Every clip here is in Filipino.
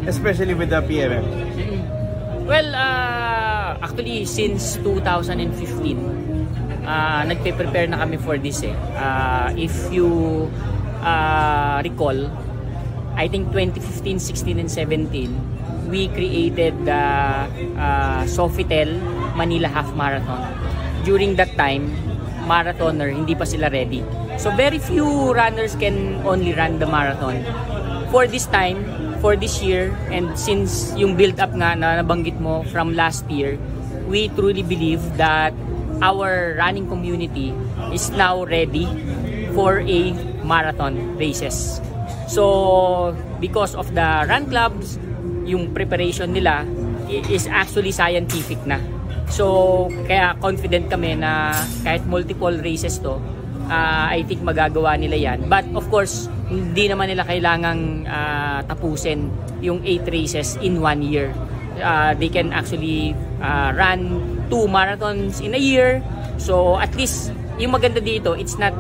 especially with the PMM? Well, actually since 2015, nagpe-prepare na kami for this eh. If you recall, I think 2015, 16, and 17, we created the Sofitel Manila Half Marathon. During that time, marathoner, hindi pa sila ready. So very few runners can only run the marathon. For this time, for this year, and since yung build up nga na nabanggit mo from last year, we truly believe that our running community is now ready for a marathon races. So because of the run clubs, yung preparation nila is actually scientific na. So kaya confident kami na kahit multiple races to, I think magagawa nila yan. But of course, hindi naman nila kailangang tapusin yung 8 races in 1 year. They can actually run 2 marathons in a year. So at least yung maganda dito, it's not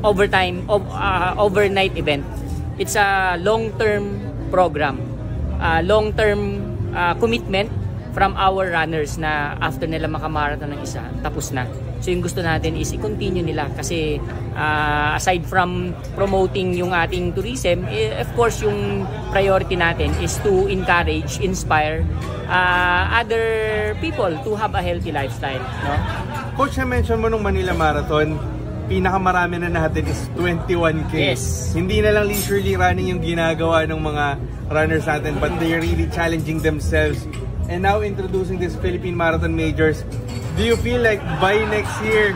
overnight event. It's a long-term program, long-term commitment from our runners na after nila makamarathon ng isa, tapos na. So yung gusto natin is i-continue nila kasi aside from promoting yung ating tourism, of course yung priority natin is to encourage, inspire other people to have a healthy lifestyle. No? Coach, na-mention mo nung Manila Marathon, pinakamarami na natin is 21K. Yes. Hindi na lang leisurely running yung ginagawa ng mga runners natin, but they're really challenging themselves. And now introducing this Philippine Marathon Majors, do you feel like by next year,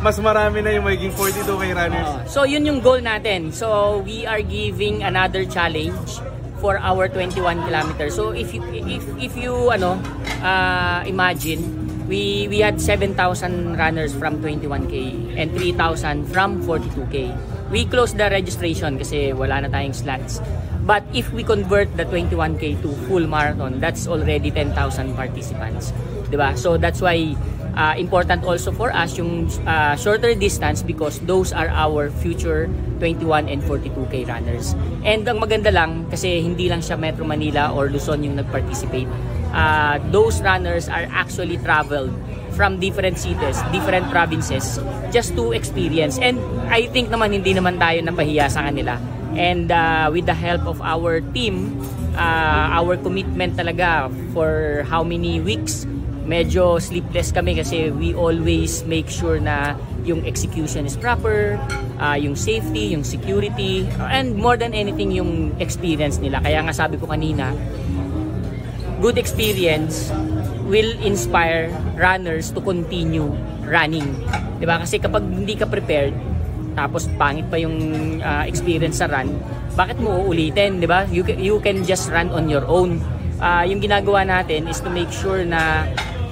mas marami na yung magiging 42K runners? So yun yung goal natin. So we are giving another challenge for our 21 kilometers. So if you imagine, we had 7,000 runners from 21K and 3,000 from 42K. We closed the registration kasi wala na tayong slots. But if we convert the 21K to full marathon, that's already 10,000 participants. Diba? So that's why important also for us yung shorter distance because those are our future 21 and 42K runners. And ang maganda lang kasi hindi lang siya Metro Manila or Luzon yung nag-participate. Those runners are actually traveled from different cities, different provinces just to experience. And I think naman hindi naman tayo napahiya sa kanila. And with the help of our team, our commitment talaga for how many weeks, medyo sleepless kami kasi we always make sure na yung execution is proper, yung safety, yung security, and more than anything yung experience nila. Kaya nga sabi ko kanina, good experience will inspire runners to continue running. Diba? Kasi kapag hindi ka prepared, tapos pangit pa yung experience sa run, bakit mo uulitin, di ba? You can just run on your own. Yung ginagawa natin is to make sure na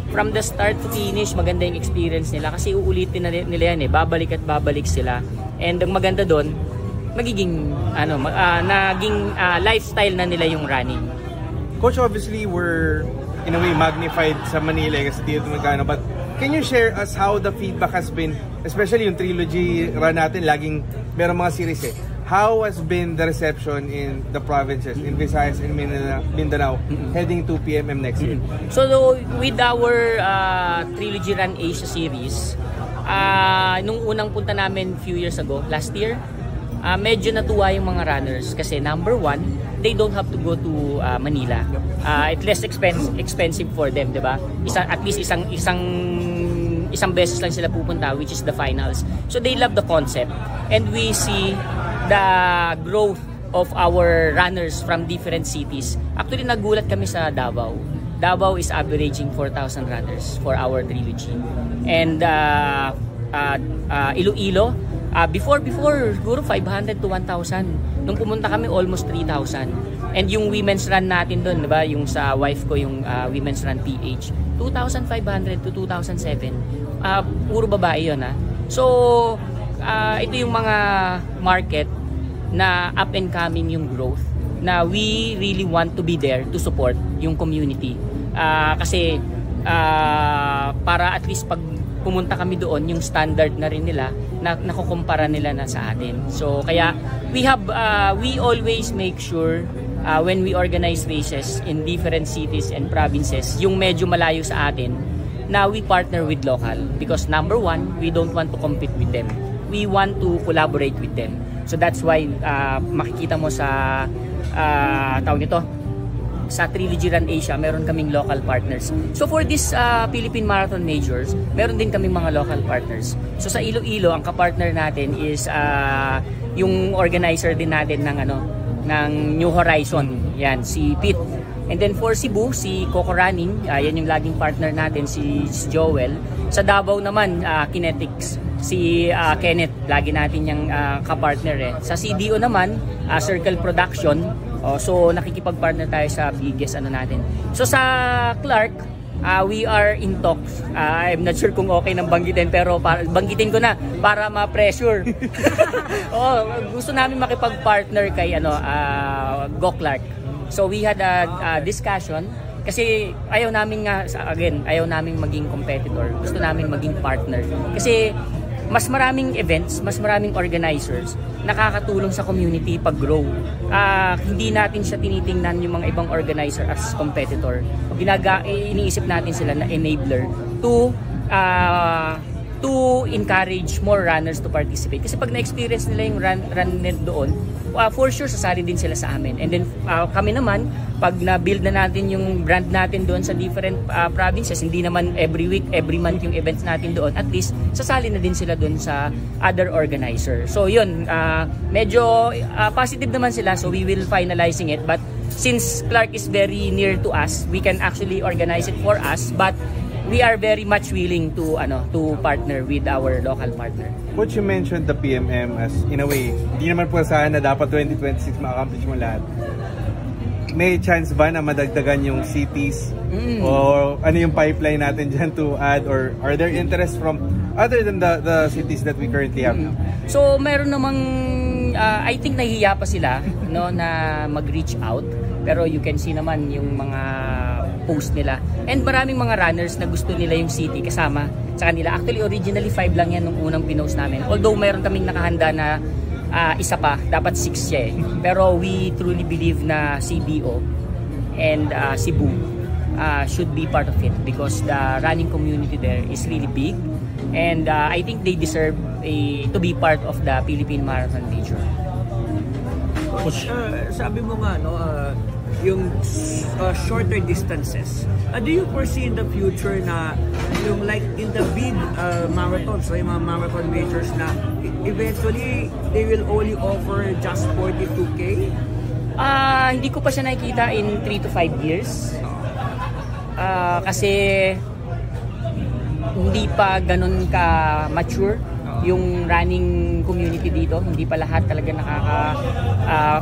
from the start to finish, maganda yung experience nila kasi uulitin na nila yan eh, babalik at babalik sila. And ang maganda doon, magiging naging lifestyle na nila yung running. Coach, obviously we're in a way magnified sa Manila kasi dito magkano, but can you share us how the feedback has been, especially yung trilogy run natin, laging meron mga series eh. How has been the reception in the provinces, in Visayas and Mindanao, heading to PMM next year? So with our trilogy run Asia series, nung unang punta namin few years ago, last year, medyo natuwa yung mga runners kasi number one, they don't have to go to Manila. It's less expensive for them, di ba? At least isang beses lang sila pupunta, which is the finals. So they love the concept, and we see the growth of our runners from different cities. Actually, nagulat kami sa Davao. Davao is averaging 4,000 runners for our trilogy, and Iloilo, before siguro 500 to 1,000. Nung pumunta kami, almost 3,000. And yung women's run natin doon, diba? Yung sa wife ko, yung women's run PH, 2,500 to 2,007. Puro babae yun, ha? So, ito yung mga market na up and coming yung growth na we really want to be there to support yung community. Kasi para at least pag pumunta kami doon, yung standard na rin nila na nakukumpara nila na sa atin. So kaya we always make sure when we organize races in different cities and provinces, yung medyo malayo sa atin, na we partner with local. Because number one, we don't want to compete with them. We want to collaborate with them. So that's why makikita mo sa tawag nito, sa Trilogy Run Asia, meron kaming local partners. So for this Philippine Marathon Majors, meron din kaming mga local partners. So sa Iloilo, ang kapartner natin is yung organizer din natin ng New Horizon. Yan, si Pete. And then for Cebu, si Coco Running, yan yung laging partner natin, si Joel. Sa Davao naman, Kinetics, si Kenneth, lagi natin yung kapartner. Sa CDO naman, Circle Production. So nakikipag-partner tayo sa biggest natin. So sa Clark, we are in talks. I'm not sure kung okay nang banggitin, pero banggitin ko na para ma-pressure. Gusto namin makipag-partner kay Go Clark. So we had a discussion kasi ayaw namin maging competitor. Gusto namin maging partner. Kasi mas maraming events, mas maraming organizers nakakatulong sa community pag-grow. Hindi natin siya tinitingnan yung mga ibang organizer as competitor. Iniisip natin sila na enabler to encourage more runners to participate. Kasi pag na-experience nila yung run doon, for sure sasali din sila sa amin. And then kami naman, pag na-build na natin yung brand natin doon sa different provinces, hindi naman every week, every month yung events natin doon, at least sasali na din sila doon sa other organizer. So yun, medyo positive naman sila, so we will finalizing it. But since Clark is very near to us, we can actually organize it for us, but we are very much willing to partner with our local partner. What you mentioned the PMM as in a way, hindi naman po saan na dapat 2026 ma-accomplish mo lahat. May chance ba na madagdagan yung cities? O ano yung pipeline natin dyan to add? Or are there interest from other than the cities that we currently have now? So meron namang, I think nahihiya pa sila na mag-reach out. Pero you can see naman yung mga post nila. And maraming mga runners na gusto nila yung city kasama sa kanila. Actually, originally 5 lang yan nung unang pinost namin. Although mayroon kaming nakahanda na isa pa, dapat 6 siya Pero we truly believe na CBO and Cebu should be part of it because the running community there is really big. And I think they deserve to be part of the Philippine Marathon Major. Coach, sabi mo nga, yung shorter distances. Do you foresee in the future na yung like in the big marathons, so yung mga marathon majors na eventually they will only offer just 42K? Hindi ko pa siya nakikita in 3 to 5 years. Kasi hindi pa ganun ka-mature yung running community dito. Hindi pa lahat talaga nakaka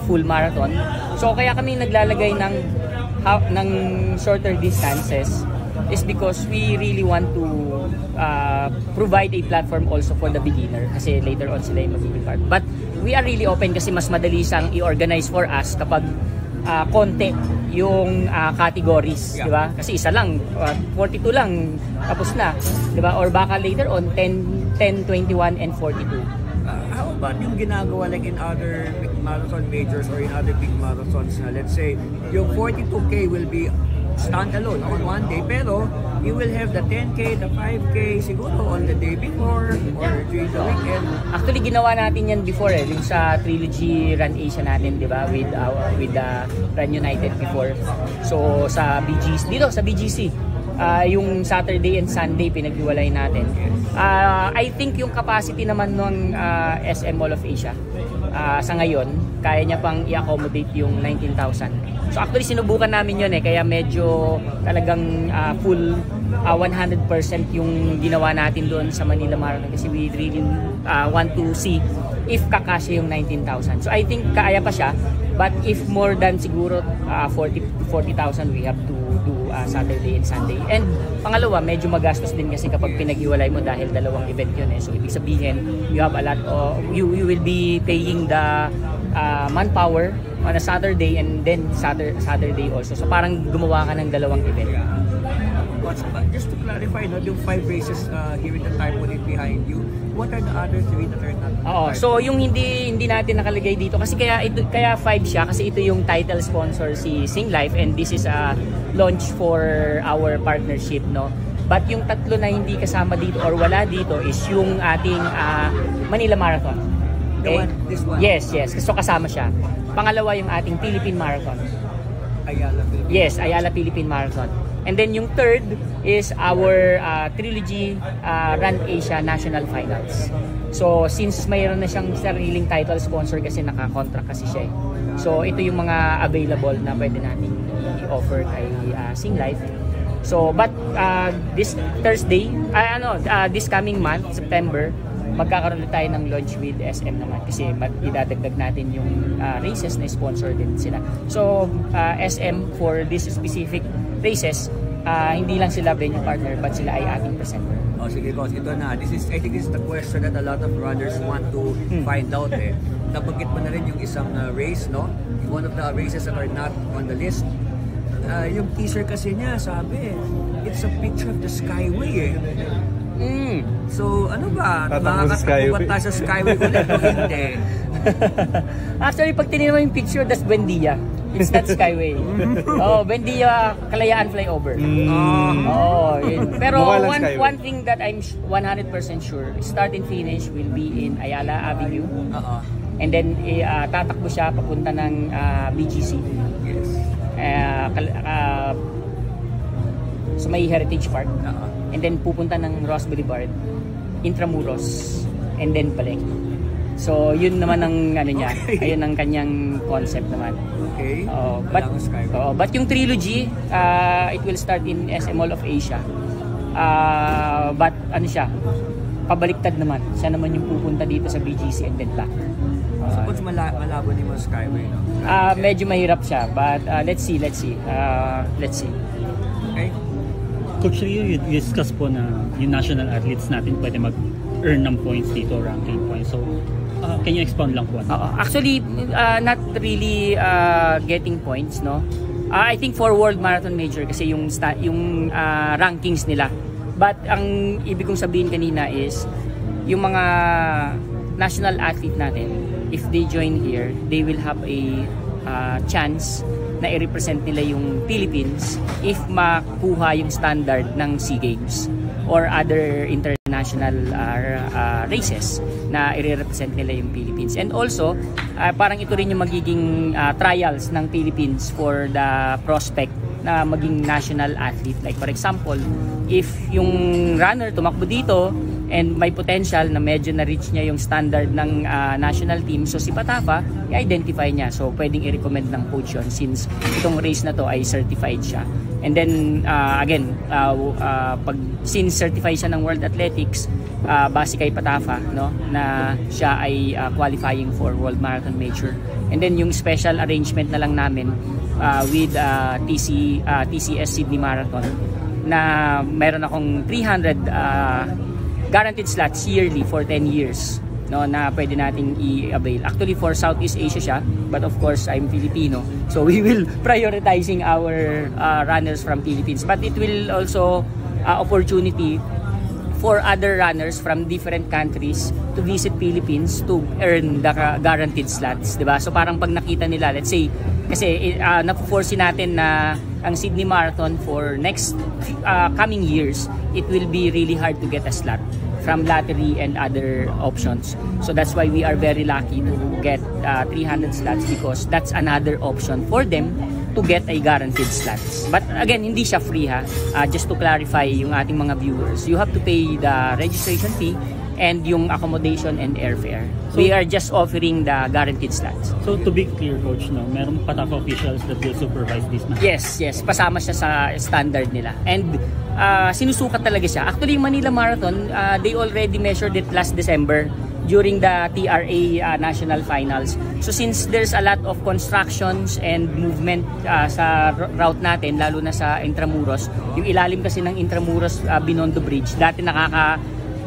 full marathon. So kaya kami naglalagay ng shorter distances is because we really want to provide a platform also for the beginner kasi later on sila yung magiging part. But we are really open kasi mas madali siyang i-organize for us kapag konti yung categories, di ba? Kasi isa lang, 42 lang, tapos na, di ba? Or baka later on, 10, 21, and 42. How about yung ginagawa like in other marathon majors or in other big marathons na let's say, yung 42K will be standalone on one day, pero you will have the 10K, the 5K siguro on the day before or during the weekend. Actually, ginawa natin yan before yung sa Trilogy Run Asia natin, di ba? With the Run United before. So, sa BGC, dito sa BGC, yung Saturday and Sunday pinaghiwalay natin. I think yung capacity naman ng SM Mall of Asia, sa ngayon, kaya niya pang i-accommodate yung 19,000. So actually sinubukan namin yun kaya medyo talagang full 100% yung ginawa natin doon sa Manila Marathon kasi we really want to see if kakasya yung 19,000. So I think kaya pa siya, but if more than siguro 40,000 we have to do Saturday and Sunday. And pangalawa, medyo magastos din kasi kapag pinaghiwalay mo dahil dalawang event yun So ibig sabihin, you have a lot of, you will be paying the manpower on a Saturday and then Saturday also. So parang gumawa ka ng dalawang event. Just to clarify, no, yung 5 races here in the tarpaulin behind you, what are the other 3 that are not? So yung hindi natin nakalagay dito kasi kaya 5 siya kasi ito yung title sponsor si Singlife and this is a launch for our partnership, no. But yung tatlo na hindi kasama dito or wala dito is yung ating Manila Marathon. Okay? This one? Yes. So kasama siya. Pangalawa yung ating Philippine Marathon. Ayala Philippine. Yes, Ayala Philippine Marathon. And then yung third is our Trilogy Run Asia National Finals. So since mayroon na siyang sariling title sponsor kasi naka-contract kasi siya. So ito yung mga available na pwede natin i-offer kay Singlife. So but this Thursday, this coming month, September, magkakaroon na tayo ng launch with SM naman kasi idadagdag natin yung races na sponsor din sila. So SM for this specific races, hindi lang sila venue partner but sila ay ating presenter. Oh, sige boss, ito na. I think this is the question that a lot of runners want to find out eh. Nabanggit mo na rin yung isang race, no? One of the races that are not on the list. Yung teaser kasi niya, sabi, it's a picture of the Skyway eh. So, ano ba? Makakatakbo ba tayo sa Skyway ulit o hindi? Actually, pag tinignan mo yung picture, that's Buendia. It's not Skyway. Buendia Kalayaan Flyover. Yun. Pero one thing that I'm 100% sure, start and finish will be in Ayala Avenue. And then, tatakbo siya papunta ng BGC. Yes. So may Heritage Park. And then pupunta ng Ross Boulevard, Intramuros, and then balik. So yun naman ang ano niya, ayun ang kanyang concept naman. Okay. But yung Trilogy, it will start in SM Mall of Asia. But ano siya, pabaliktad naman. Siya naman yung pupunta dito sa BGC and then back. Suppose malabo ni mo Skyway, no? Medyo mahirap siya, but let's see. Okay. Coach Rio, you discuss po na yung national athletes natin pwede mag-earn ng points dito, ranking points. So, can you expound lang po? Actually, not really getting points, no? I think for World Marathon Major kasi yung rankings nila. But ang ibig kong sabihin kanina is yung mga national athlete natin, if they join here, they will have a chance na i-represent nila yung Philippines if makuha yung standard ng SEA Games or other international races na i-represent nila yung Philippines. And also, parang ito rin yung magiging trials ng Philippines for the prospect na maging national athlete. Like for example, if yung runner tumakbo dito and may potential na medyo na-reach niya yung standard ng national team, so si Patafa, i-identify niya. So pwedeng i-recommend ng coach yun since itong race na to ay certified siya. And then again, since certified siya ng World Athletics, base kay Patafa, no, na siya ay qualifying for World Marathon Major. And then yung special arrangement na lang namin with TCS Sydney Marathon na meron akong 300 guaranteed slots yearly for 10 years, no, na pwede nating i-avail. Actually for Southeast Asia siya, but of course I'm Filipino, so we will prioritizing our runners from Philippines, but it will also opportunity for other runners from different countries to visit Philippines to earn the guaranteed slots, diba? So parang pag nakita nila, let's say kasi napo-foresee natin na ang Sydney Marathon for next coming years, it will be really hard to get a slot from lottery and other options. So that's why we are very lucky to get 300 slots because that's another option for them to get a guaranteed slots. But again, hindi siya free ha. Just to clarify yung ating mga viewers, you have to pay the registration fee and yung accommodation and airfare. So, we are just offering the guaranteed slots. So to be clear, Coach, no, meron Patafa officials that will supervise this match? Yes. Pasama siya sa standard nila. And sinusukat talaga siya. Actually, yung Manila Marathon, they already measured it last December during the TRA National Finals. So since there's a lot of constructions and movement sa route natin, lalo na sa Intramuros, yung ilalim kasi ng Intramuros Binondo Bridge, dati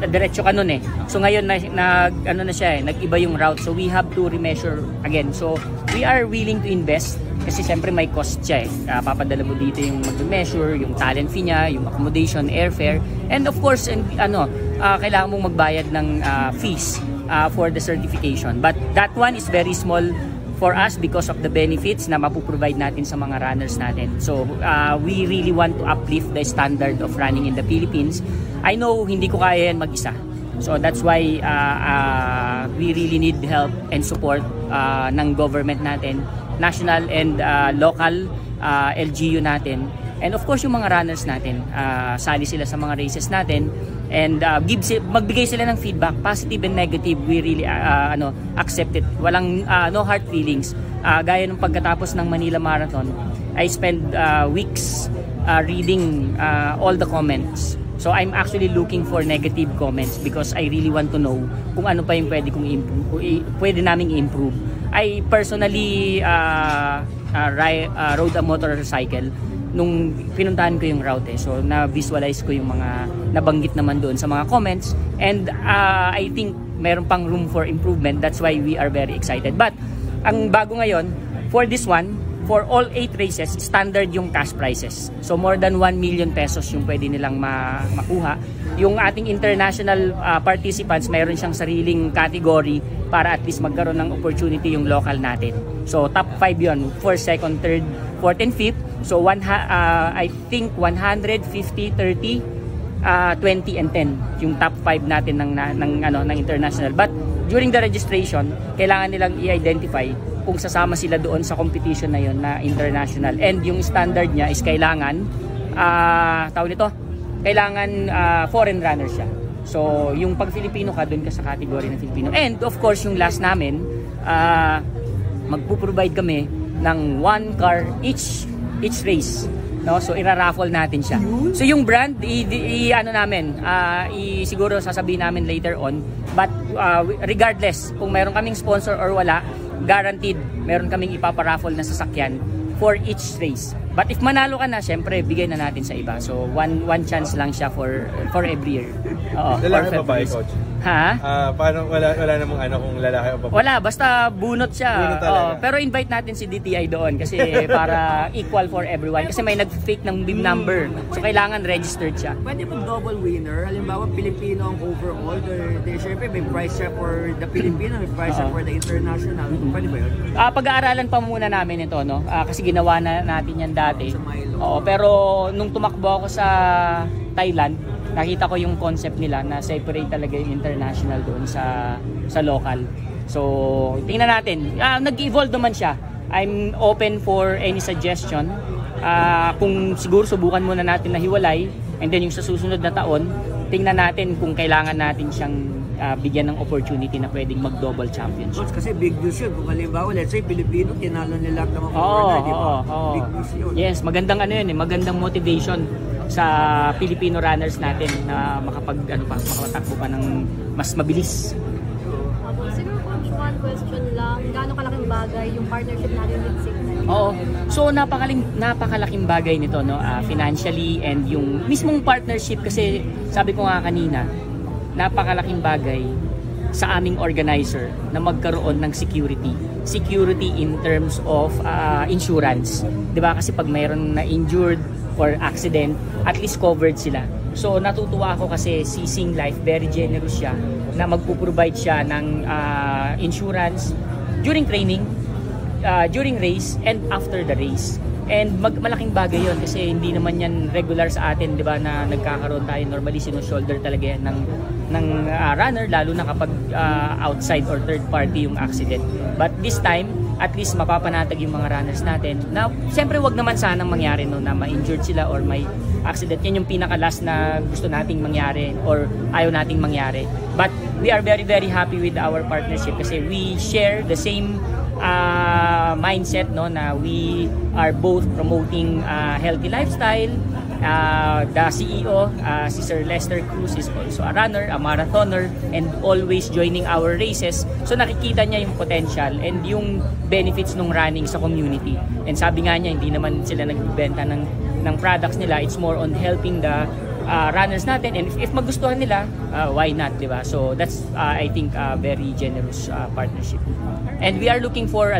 diretso ka nun eh. So ngayon ano na siya nag-iba yung route. So we have to remeasure again. So we are willing to invest kasi siyempre may cost siya eh. Papadala mo dito yung mag-measure, yung talent fee niya, yung accommodation, airfare, and of course kailangan mong magbayad ng fees for the certification. But that one is very small for us because of the benefits na mapuprovide natin sa mga runners natin. So we really want to uplift the standard of running in the Philippines. I know hindi ko kaya yan mag-isa. So that's why we really need help and support ng government natin, national and local LGU natin. And of course yung mga runners natin, sali sila sa mga races natin and magbigay sila ng feedback, positive and negative. We really accept it. Walang no hard feelings. Gaya nung pagkatapos ng Manila Marathon, I spent weeks reading all the comments. So I'm actually looking for negative comments because I really want to know kung ano pa yung pwede naming improve. I personally rode a motorcycle nung pinuntahan ko yung route so na-visualize ko yung mga nabanggit naman doon sa mga comments and I think meron pang room for improvement. That's why we are very excited. But ang bago ngayon for this one, for all 8 races, standard yung cash prizes. So more than 1 million pesos yung pwede nilang makuha. Yung ating international participants, mayroon siyang sariling category para at least magkaroon ng opportunity yung local natin. So top 5 yun, 4th, 2nd, 3rd, 4th, and 5th. So I think 150, 30, 20, and 10 yung top 5 natin ng international. But during the registration, kailangan nilang i-identify kung sasama sila doon sa competition na yun na international. And yung standard niya is kailangan kailangan foreign runner siya. So yung pag Filipino ka, doon ka sa category ng Filipino. And of course yung last namin, magpo-provide kami ng 1 car each race, no? So ira-raffle natin siya. So yung brand siguro sasabihin namin later on, but regardless kung meron kaming sponsor or wala, guaranteed meron kaming ipaparaffle na sasakyan for each race. But if manalo ka na, syempre bigay na natin sa iba. So one chance lang siya for every year. Oo. Lalaki ba Coach? Ha? Paano wala namang kung lalaki o babae? Wala, basta bunot siya. Pero invite natin si DTI doon kasi para equal for everyone. Kasi may nag-fake ng bib number. So kailangan registered siya. Pwede mo double winner. Halimbawa, Pilipino ang overall. Siyempre may price siya for the Filipino, may price siya for the international. Pwede ba yun? Pag-aaralan pa muna namin ito, no? Kasi ginawa na natin yan dati. Pero nung tumakbo ako sa Thailand, nakita ko yung concept nila na separate talaga yung international doon sa local. So, tingnan natin. Nag-evolve naman siya. I'm open for any suggestion. Kung siguro subukan muna natin na hiwalay and then yung sa susunod na taon, tingnan natin kung kailangan natin siyang bigyan ng opportunity na pwedeng mag-double championship. Kasi big news yun. Kung halimbawa, let's say, Pilipino, tinalo nila ang mga foreigner, di ba? Big news yun. Yes, magandang magandang motivation sa Filipino runners natin na makapatakbo pa ng mas mabilis. Siguro Coach, one question lang, gaano kalaking bagay yung partnership natin with Signal? Oo. So napakalaking bagay nito, no? Financially and yung mismong partnership kasi sabi ko nga kanina, napakalaking bagay sa aming organizer na magkaroon ng security in terms of insurance. 'Di ba? Kasi pag mayroon na injured or accident, at least covered sila. So natutuwa ako kasi si Sing Life, very generous siya na magpo-provide siya ng insurance during training, during race, and after the race. And malaking bagay yon kasi hindi naman yan regular sa atin, 'di ba, na nagkakaroon tayo normally sino-shoulder talaga yan ng runner, lalo na kapag outside or third party yung accident. But this time, at least mapapanatag yung mga runners natin. Na siyempre wag naman sanang mangyari no na ma-injured sila or may accident. Yan yung pinaka-last na gusto nating mangyari or ayaw nating mangyari. But we are very very happy with our partnership kasi we share the same mindset, no, na we are both promoting healthy lifestyle. The CEO, si Sir Lester Cruz, is also a runner, a marathoner, and always joining our races. So nakikita niya yung potential and yung benefits ng running sa community. And sabi nga niya, hindi naman sila nagbebenta ng products nila. It's more on helping the runners natin, and if magustuhan nila, why not, di ba? So that's I think a very generous partnership, and we are looking for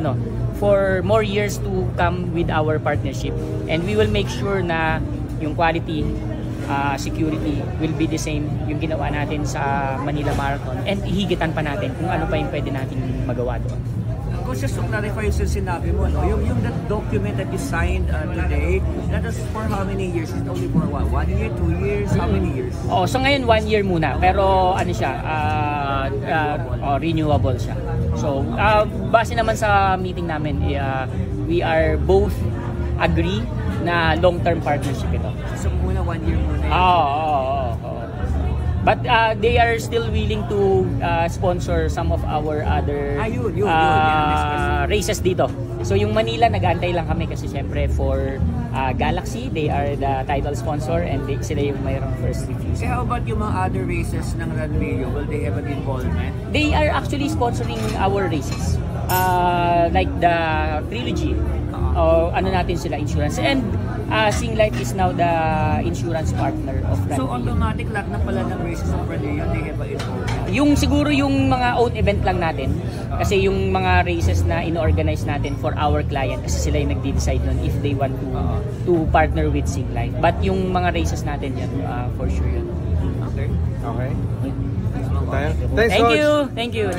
for more years to come with our partnership, and we will make sure na yung quality, security will be the same yung ginawa natin sa Manila Marathon, and higitan pa natin kung ano pa yung pwede nating magawa doon. Coach, just to clarify yung sinabi mo, no? yung that document that you signed today, that is for how many years? It's only for what? 1 year, 2 years? How many years? Oh, so ngayon 1 year muna, pero ano siya, renewable siya. So, base naman sa meeting namin, we are both agree na long-term partnership ito. So muna 1 year muna. Oo. But they are still willing to sponsor some of our other races dito. So yung Manila, nag-aantay lang kami kasi syempre for Galaxy, they are the title sponsor, and sila yung mayroong first refusal. How about yung mga other races ng Run Rio? Will they have an involvement? They are actually sponsoring our races. Like the Trilogy. Ano natin sila, insurance. And Singlife is now the insurance partner of Run Rio. So automatic lahat na pala ng races of Run Rio, they have an involvement? Yung siguro yung mga own event lang natin. Kasi yung mga races na in-organize natin for our client, kasi sila yung nagde-decide nun if they want to partner with Singlife. But yung mga races natin yan, for sure yun. Okay. Okay. Thank you.